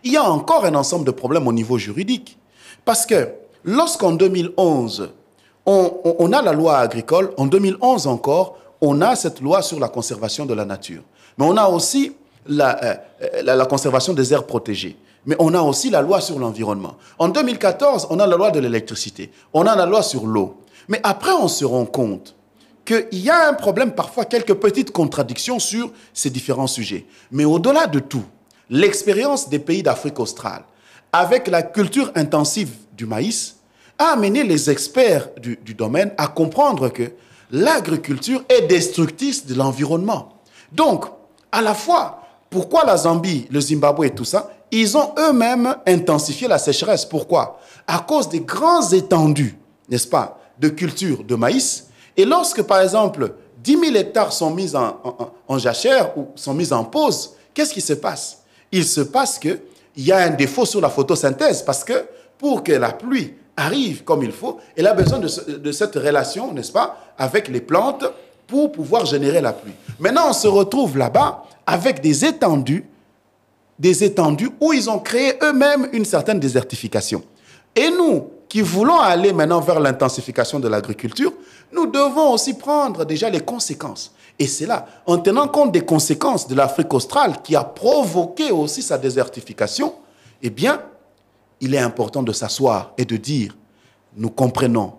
D: il y a encore un ensemble de problèmes au niveau juridique. Parce que lorsqu'en 2011, on a la loi agricole, en 2011 encore, on a cette loi sur la conservation de la nature. Mais on a aussi la conservation des aires protégées. Mais on a aussi la loi sur l'environnement. En 2014, on a la loi de l'électricité. On a la loi sur l'eau. Mais après, on se rend compte qu'il y a un problème, parfois quelques petites contradictions sur ces différents sujets. Mais au-delà de tout, l'expérience des pays d'Afrique australe, avec la culture intensive du maïs, a amené les experts du domaine à comprendre que l'agriculture est destructrice de l'environnement. Donc, à la fois, pourquoi la Zambie, le Zimbabwe et tout ça, ils ont eux-mêmes intensifié la sécheresse. Pourquoi? À cause des grands étendues, n'est-ce pas, de culture de maïs. Et lorsque, par exemple, 10 000 hectares sont mis en jachère ou sont mis en pause, qu'est-ce qui se passe? Il se passe qu'il y a un défaut sur la photosynthèse parce que pour que la pluie arrive comme il faut, elle a besoin de cette relation, n'est-ce pas, avec les plantes pour pouvoir générer la pluie. Maintenant, on se retrouve là-bas avec des étendues où ils ont créé eux-mêmes une certaine désertification. Et nous, qui voulons aller maintenant vers l'intensification de l'agriculture, nous devons aussi prendre déjà les conséquences. Et c'est là, en tenant compte des conséquences de l'Afrique australe qui a provoqué aussi sa désertification, eh bien, il est important de s'asseoir et de dire, nous comprenons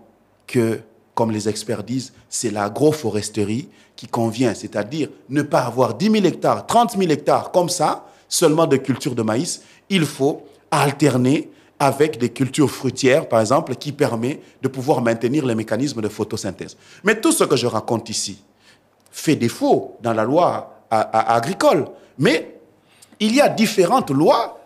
D: que, comme les experts disent, c'est l'agroforesterie qui convient, c'est-à-dire ne pas avoir 10 000 hectares, 30 000 hectares comme ça, seulement de culture de maïs. Il faut alterner avec des cultures fruitières, par exemple, qui permet de pouvoir maintenir les mécanismes de photosynthèse. Mais tout ce que je raconte ici fait défaut dans la loi agricole. Mais il y a différentes lois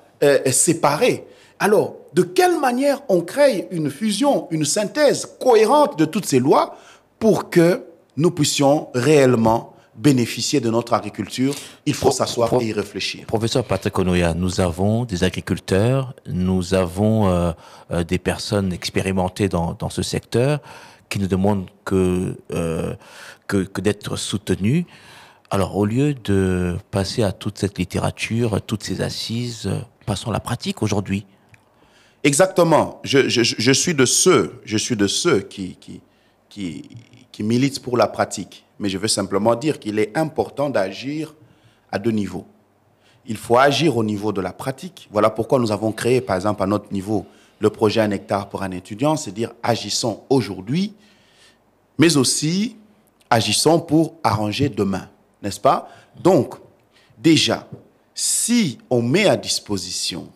D: séparées. Alors, de quelle manière on crée une fusion, une synthèse cohérente de toutes ces lois pour que nous puissions réellement bénéficier de notre agriculture? Il faut s'asseoir et y réfléchir.
B: Professeur Patrick Onoya, nous avons des agriculteurs, nous avons des personnes expérimentées dans ce secteur qui nous demandent que d'être soutenus. Alors, au lieu de passer à toute cette littérature, toutes ces assises, passons à la pratique aujourd'hui.
D: Exactement. Je suis de ceux qui militent pour la pratique. Mais je veux simplement dire qu'il est important d'agir à deux niveaux. Il faut agir au niveau de la pratique. Voilà pourquoi nous avons créé, par exemple, à notre niveau, le projet 1 hectare pour un étudiant, c'est dire agissons aujourd'hui, mais aussi agissons pour arranger demain, n'est-ce pas? Donc, déjà, si on met à disposition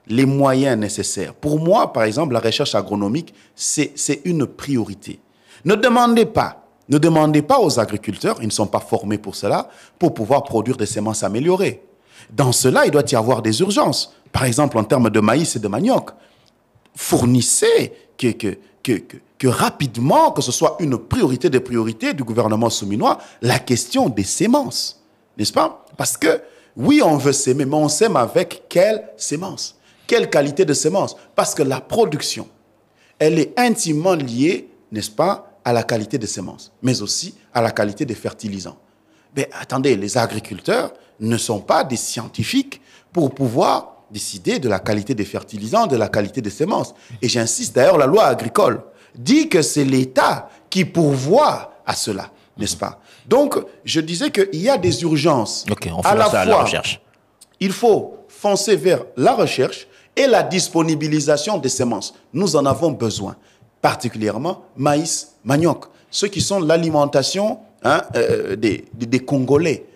D: les moyens nécessaires, pour moi, par exemple, la recherche agronomique, c'est une priorité. Ne demandez pas Ne demandez pas aux agriculteurs, ils ne sont pas formés pour cela, pour pouvoir produire des semences améliorées. Dans cela, il doit y avoir des urgences. Par exemple, en termes de maïs et de manioc, fournissez que rapidement, que ce soit une priorité des priorités du gouvernement souminois, la question des semences, n'est-ce pas? Parce que, oui, on veut s'aimer, mais on s'aime avec quelle sémence? Quelle qualité de sémence? Parce que la production, elle est intimement liée, n'est-ce pas, à la qualité des semences, mais aussi à la qualité des fertilisants. Mais attendez, les agriculteurs ne sont pas des scientifiques pour pouvoir décider de la qualité des fertilisants, de la qualité des semences. Et j'insiste, d'ailleurs, la loi agricole dit que c'est l'État qui pourvoit à cela, n'est-ce pas? Donc, je disais qu'il y a des urgences.
B: Ok, on fait ça à la recherche.
D: Il faut foncer vers la recherche et la disponibilisation des semences. Nous en avons besoin, particulièrement maïs, manioc, ceux qui sont l'alimentation des Congolais.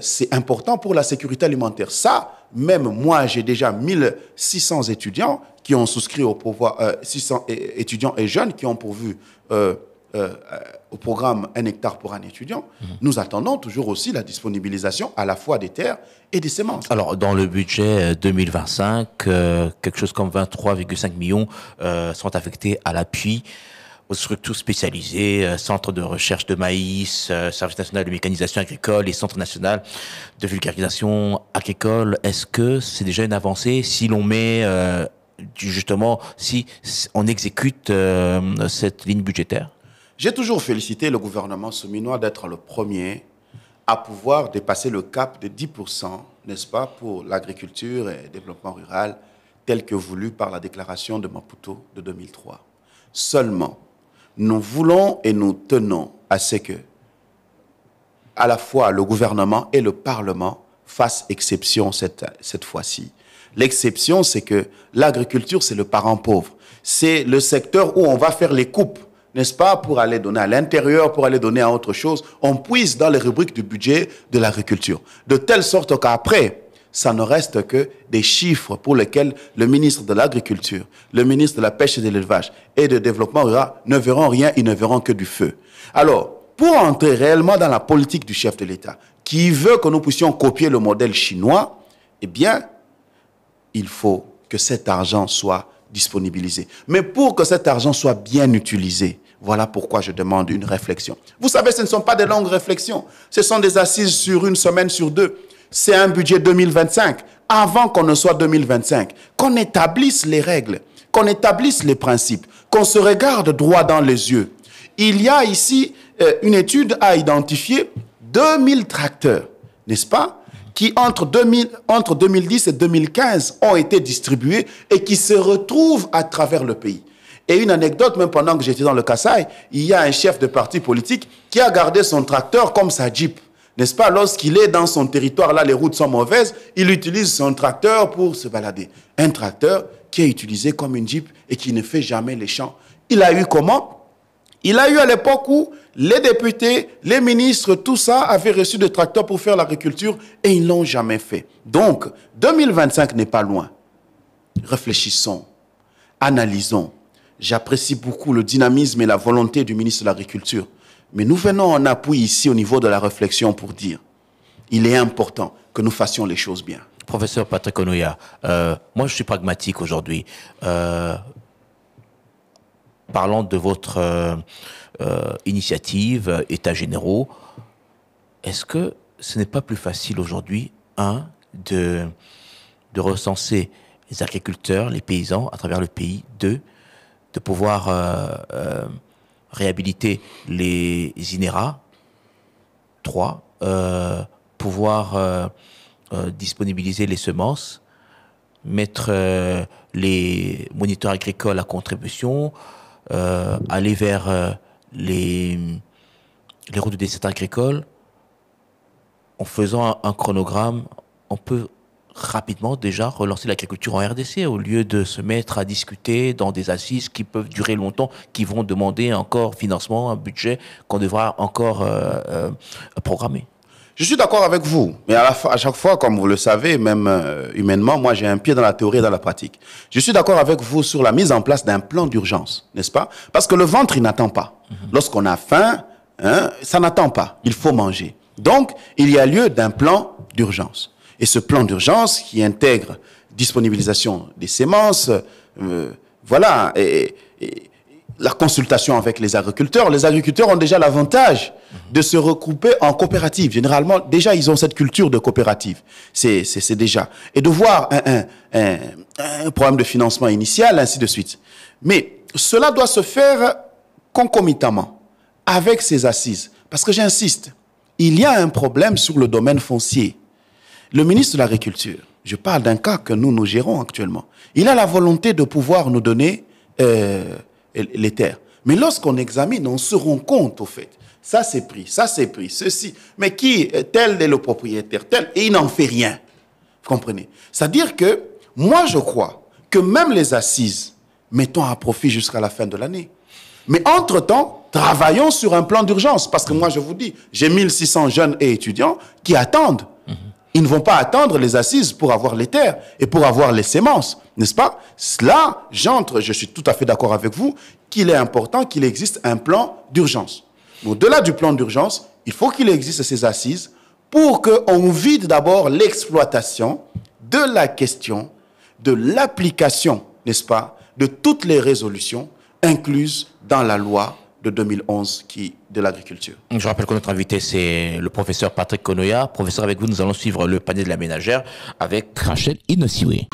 D: C'est important pour la sécurité alimentaire. Ça, même moi, j'ai déjà 1600 étudiants qui ont souscrit au pouvoir, 600 étudiants et jeunes qui ont pourvu au programme 1 hectare pour un étudiant. Nous attendons toujours aussi la disponibilisation à la fois des terres et des semences.
B: Alors, dans le budget 2025, quelque chose comme 23,5 millions sont affectés à l'appui aux structures spécialisées, centre de recherche de maïs, service national de mécanisation agricole et centre national de vulgarisation agricole. Est-ce que c'est déjà une avancée si l'on met, justement, si on exécute cette ligne budgétaire?
D: J'ai toujours félicité le gouvernement souminois d'être le premier à pouvoir dépasser le cap de 10%, n'est-ce pas, pour l'agriculture et le développement rural, tel que voulu par la déclaration de Maputo de 2003. Seulement, nous voulons et nous tenons à ce que, à la fois, le gouvernement et le Parlement fassent exception cette fois-ci. L'exception, c'est que l'agriculture, c'est le parent pauvre. C'est le secteur où on va faire les coupes, n'est-ce pas, pour aller donner à l'intérieur, pour aller donner à autre chose. On puise dans les rubriques du budget de l'agriculture. De telle sorte qu'après, ça ne reste que des chiffres pour lesquels le ministre de l'Agriculture, le ministre de la Pêche et de l'Élevage et de Développement rural ne verront rien, ils ne verront que du feu. Alors, pour entrer réellement dans la politique du chef de l'État, qui veut que nous puissions copier le modèle chinois, eh bien, il faut que cet argent soit disponibilisé. Mais pour que cet argent soit bien utilisé, voilà pourquoi je demande une réflexion. Vous savez, ce ne sont pas des longues réflexions. Ce sont des assises sur une semaine, sur deux. C'est un budget 2025. Avant qu'on ne soit 2025, qu'on établisse les règles, qu'on établisse les principes, qu'on se regarde droit dans les yeux. Il y a ici une étude à identifier 2000 tracteurs, n'est-ce pas, qui entre 2010 et 2015 ont été distribués et qui se retrouvent à travers le pays. Et une anecdote, même pendant que j'étais dans le Kasaï, il y a un chef de parti politique qui a gardé son tracteur comme sa Jeep. N'est-ce pas, lorsqu'il est dans son territoire, là, les routes sont mauvaises, il utilise son tracteur pour se balader. Un tracteur qui est utilisé comme une Jeep et qui ne fait jamais les champs. Il a eu comment? Il a eu à l'époque où les députés, les ministres, tout ça avaient reçu des tracteurs pour faire l'agriculture et ils ne l'ont jamais fait. Donc, 2025 n'est pas loin. Réfléchissons, analysons. J'apprécie beaucoup le dynamisme et la volonté du ministre de l'Agriculture. Mais nous venons en appui ici au niveau de la réflexion pour dire il est important que nous fassions les choses bien.
B: Professeur Patrick Onoya, moi je suis pragmatique aujourd'hui. Parlant de votre initiative, États généraux, est-ce que ce n'est pas plus facile aujourd'hui, de recenser les agriculteurs, les paysans à travers le pays, de pouvoir réhabiliter les INERA, 3, pouvoir disponibiliser les semences, mettre les moniteurs agricoles à contribution, aller vers les routes de dessert agricole. En faisant un chronogramme, on peut rapidement déjà relancer l'agriculture en RDC au lieu de se mettre à discuter dans des assises qui peuvent durer longtemps, qui vont demander encore financement, un budget qu'on devra encore programmer.
D: Je suis d'accord avec vous, mais à chaque fois, comme vous le savez, même humainement, moi j'ai un pied dans la théorie et dans la pratique. Je suis d'accord avec vous sur la mise en place d'un plan d'urgence, n'est-ce pas? Parce que le ventre, il n'attend pas. Lorsqu'on a faim, hein, ça n'attend pas. Il faut manger. Donc, il y a lieu d'un plan d'urgence. Et ce plan d'urgence qui intègre disponibilisation des semences, voilà, et la consultation avec les agriculteurs. Les agriculteurs ont déjà l'avantage de se regrouper en coopérative. Généralement, déjà, ils ont cette culture de coopérative. C'est déjà. Et de voir un programme de financement initial, ainsi de suite. Mais cela doit se faire concomitamment avec ces assises. Parce que j'insiste, il y a un problème sur le domaine foncier. Le ministre de l'Agriculture, je parle d'un cas que nous gérons actuellement, il a la volonté de pouvoir nous donner les terres. Mais lorsqu'on examine, on se rend compte, au fait, ça c'est pris, ceci. Mais tel est le propriétaire, tel, et il n'en fait rien. Vous comprenez? C'est-à-dire que, moi je crois que même les assises, mettons à profit jusqu'à la fin de l'année. Mais entre-temps, travaillons sur un plan d'urgence. Parce que moi je vous dis, j'ai 1600 jeunes et étudiants qui attendent. Ils ne vont pas attendre les assises pour avoir les terres et pour avoir les semences, n'est-ce pas? Là, je suis tout à fait d'accord avec vous, qu'il est important qu'il existe un plan d'urgence. Au-delà du plan d'urgence, il faut qu'il existe ces assises pour qu'on vide d'abord l'exploitation de la question de l'application, n'est-ce pas, de toutes les résolutions incluses dans la loi de 2011 de l'agriculture.
B: Je rappelle que notre invité, c'est le professeur Patrick Konoya. Professeur, avec vous, nous allons suivre le panier de la ménagère avec Rachel Inosiwe.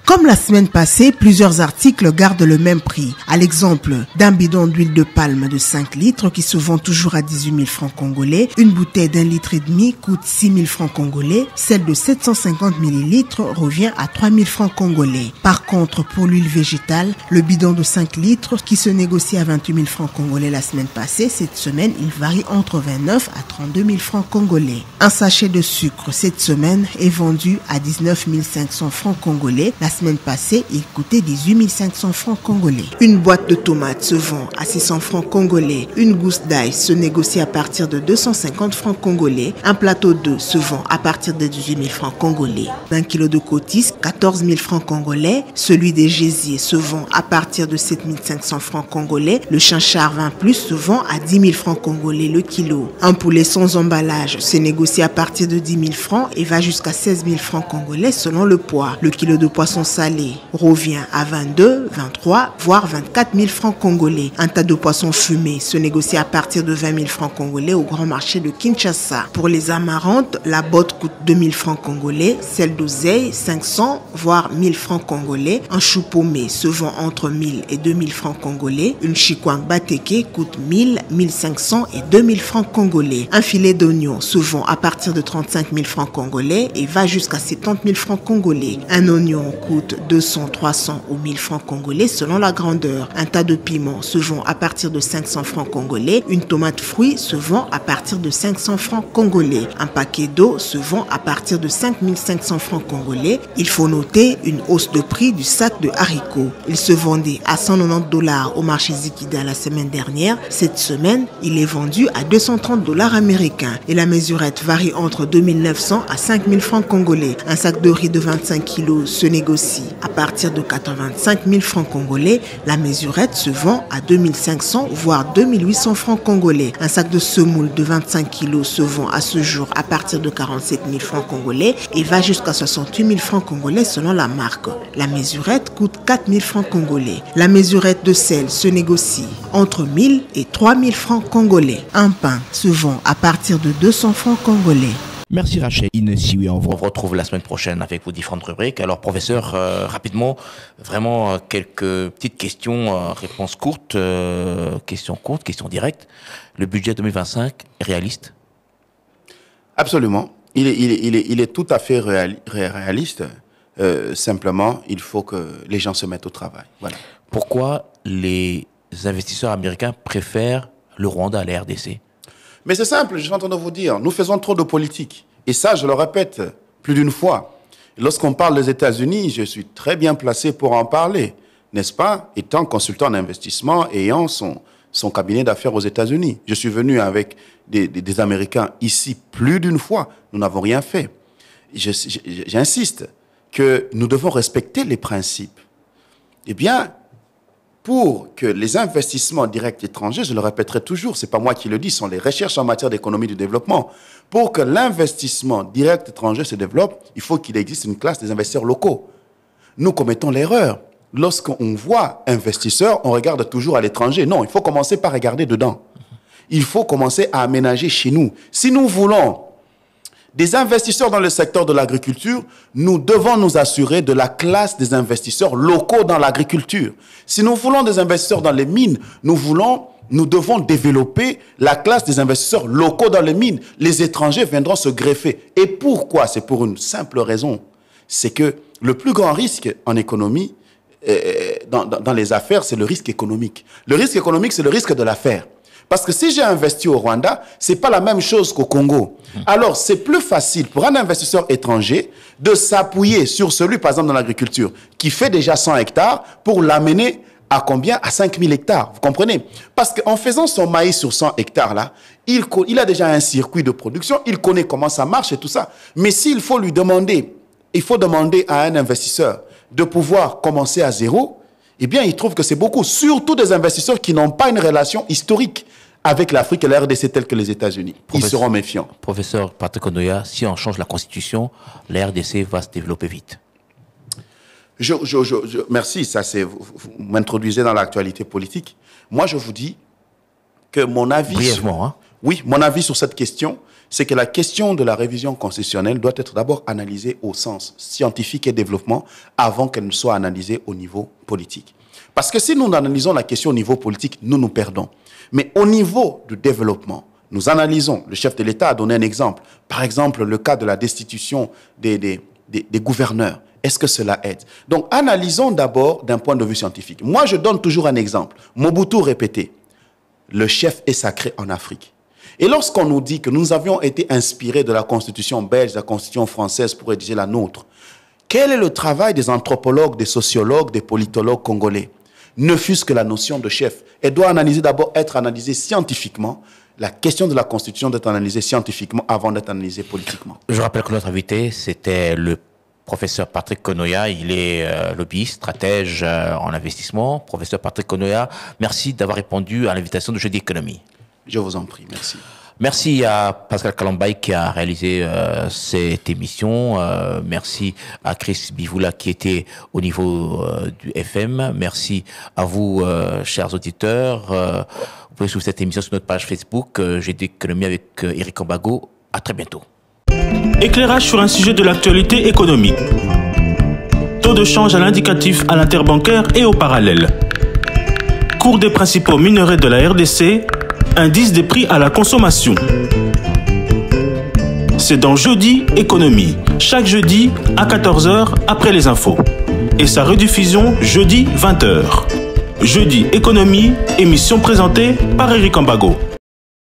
C: Comme la semaine passée, plusieurs articles gardent le même prix. À l'exemple d'un bidon d'huile de palme de 5 litres qui se vend toujours à 18 000 francs congolais. Une bouteille d'1,5 litre coûte 6 000 francs congolais. Celle de 750 millilitres revient à 3 000 francs congolais. Par contre, pour l'huile végétale, le bidon de 5 litres qui se négocie à 28 000 francs congolais la semaine passée, cette semaine, il varie entre 29 à 32 000 francs congolais. Un sachet de sucre cette semaine est vendu à 19 500 francs congolais. La semaine passée, il coûtait 18 500 francs congolais. Une boîte de tomates se vend à 600 francs congolais. Une gousse d'ail se négocie à partir de 250 francs congolais. Un plateau d'œufs se vend à partir de 18 000 francs congolais. Un kilo de cotis, 14 000 francs congolais. Celui des gésiers se vend à partir de 7 500 francs congolais. Le chinchard 20+ se vend à 10 000 francs congolais le kilo. Un poulet sans emballage se négocie à partir de 10 000 francs et va jusqu'à 16 000 francs congolais selon le poids. Le kilo de poisson salé revient à 22, 23, voire 24 000 francs congolais. Un tas de poissons fumés se négocie à partir de 20 000 francs congolais au grand marché de Kinshasa. Pour les amarantes, la botte coûte 2 000 francs congolais, celle d'oseille 500, voire 1 000 francs congolais. Un chou paumé se vend entre 1 000 et 2 000 francs congolais. Une chikwang bateke coûte 1 000, 1 500 et 2 000 francs congolais. Un filet d'oignon se vend à partir de 35 000 francs congolais et va jusqu'à 70 000 francs congolais. Un oignon coûte 200, 300 ou 1000 francs congolais selon la grandeur. Un tas de piments se vend à partir de 500 francs congolais. Une tomate fruit se vend à partir de 500 francs congolais. Un paquet d'eau se vend à partir de 5 500 francs congolais. Il faut noter une hausse de prix du sac de haricots. Il se vendait à 190 $ au marché Zikida la semaine dernière. Cette semaine, il est vendu à 230 $ américains et la mesurette varie entre 2 900 à 5 000 francs congolais. Un sac de riz de 25 kg se négocie à partir de 85 000 francs congolais. La mesurette se vend à 2 500 voire 2 800 francs congolais. Un sac de semoule de 25 kg se vend à ce jour à partir de 47 000 francs congolais et va jusqu'à 68 000 francs congolais selon la marque. La mesurette coûte 4 000 francs congolais. La mesurette de sel se négocie entre 1 000 et 3 000 francs congolais. Un pain se vend à partir de 200 francs congolais.
B: Merci Rachel Inosiwe. On vous retrouve la semaine prochaine avec vos différentes rubriques. Alors professeur, rapidement, vraiment quelques petites questions, réponses courtes, questions directes. Le budget 2025 est réaliste?
D: Absolument. Il est tout à fait réaliste. Simplement, il faut que les gens se mettent au travail. Voilà.
B: Pourquoi les investisseurs américains préfèrent le Rwanda à la RDC?
D: Mais c'est simple, je suis en train de vous dire, nous faisons trop de politique. Et ça, je le répète plus d'une fois. Lorsqu'on parle des États-Unis, je suis très bien placé pour en parler, n'est-ce pas? Étant consultant en investissement, ayant son cabinet d'affaires aux États-Unis. Je suis venu avec des Américains ici plus d'une fois. Nous n'avons rien fait. J'insiste que nous devons respecter les principes. Eh bien, pour que les investissements directs étrangers, je le répéterai toujours, ce n'est pas moi qui le dis, ce sont les recherches en matière d'économie du développement. Pour que l'investissement direct étranger se développe, il faut qu'il existe une classe des investisseurs locaux. Nous commettons l'erreur. Lorsqu'on voit investisseurs, on regarde toujours à l'étranger. Non, il faut commencer par regarder dedans. Il faut commencer à aménager chez nous. Si nous voulons des investisseurs dans le secteur de l'agriculture, nous devons nous assurer de la classe des investisseurs locaux dans l'agriculture. Si nous voulons des investisseurs dans les mines, nous devons développer la classe des investisseurs locaux dans les mines. Les étrangers viendront se greffer. Et pourquoi? C'est pour une simple raison. C'est que le plus grand risque en économie, dans les affaires, c'est le risque économique. Le risque économique, c'est le risque de l'affaire. Parce que si j'ai investi au Rwanda, ce n'est pas la même chose qu'au Congo. Alors, c'est plus facile pour un investisseur étranger de s'appuyer sur celui, par exemple, dans l'agriculture, qui fait déjà 100 hectares pour l'amener à combien? À 5000 hectares. Vous comprenez? Parce qu'en faisant son maïs sur 100 hectares-là, il a déjà un circuit de production, il connaît comment ça marche et tout ça. Mais s'il faut lui demander, il faut demander à un investisseur de pouvoir commencer à zéro, eh bien, il trouve que c'est beaucoup. Surtout des investisseurs qui n'ont pas une relation historique avec l'Afrique et la RDC telle que les États-Unis. Ils seront méfiants.
B: Professeur Patrick Onoya, si on change la Constitution, la RDC va se développer vite.
D: Merci, ça c'est vous m'introduisez dans l'actualité politique. Moi, je vous dis que mon avis...
B: Brièvement, hein?
D: Oui, mon avis sur cette question, c'est que la question de la révision constitutionnelle doit être d'abord analysée au sens scientifique et développement avant qu'elle ne soit analysée au niveau politique. Parce que si nous analysons la question au niveau politique, nous perdons. Mais au niveau du développement, nous analysons, le chef de l'État a donné un exemple. Par exemple, le cas de la destitution des gouverneurs. Est-ce que cela aide? Donc, analysons d'abord d'un point de vue scientifique. Moi, je donne toujours un exemple. Mobutu répétait, le chef est sacré en Afrique. Et lorsqu'on nous dit que nous avions été inspirés de la Constitution belge, de la Constitution française pour rédiger la nôtre, quel est le travail des anthropologues, des sociologues, des politologues congolais? Ne fût-ce que la notion de chef. Elle doit d'abord être analysée scientifiquement. La question de la Constitution doit être analysée scientifiquement avant d'être analysée politiquement.
B: Je rappelle que notre invité, c'était le professeur Patrick Onoya. Il est lobbyiste, stratège en investissement. Professeur Patrick Onoya, merci d'avoir répondu à l'invitation de Jeudi Économie.
D: Je vous en prie, merci.
B: Merci à Pascal Kalambay qui a réalisé cette émission. Merci à Chris Bivoula qui était au niveau du FM. Merci à vous, chers auditeurs. Vous pouvez suivre cette émission sur notre page Facebook. J'ai d'économie avec Eric Ombago. À très bientôt.
A: Éclairage sur un sujet de l'actualité économique. Taux de change à l'indicatif à l'interbancaire et au parallèle. Cours des principaux minerais de la RDC. Indice des prix à la consommation. C'est dans Jeudi Économie, chaque jeudi à 14h après les infos. Et sa rediffusion jeudi 20h. Jeudi Économie, émission présentée par Eric Ombago.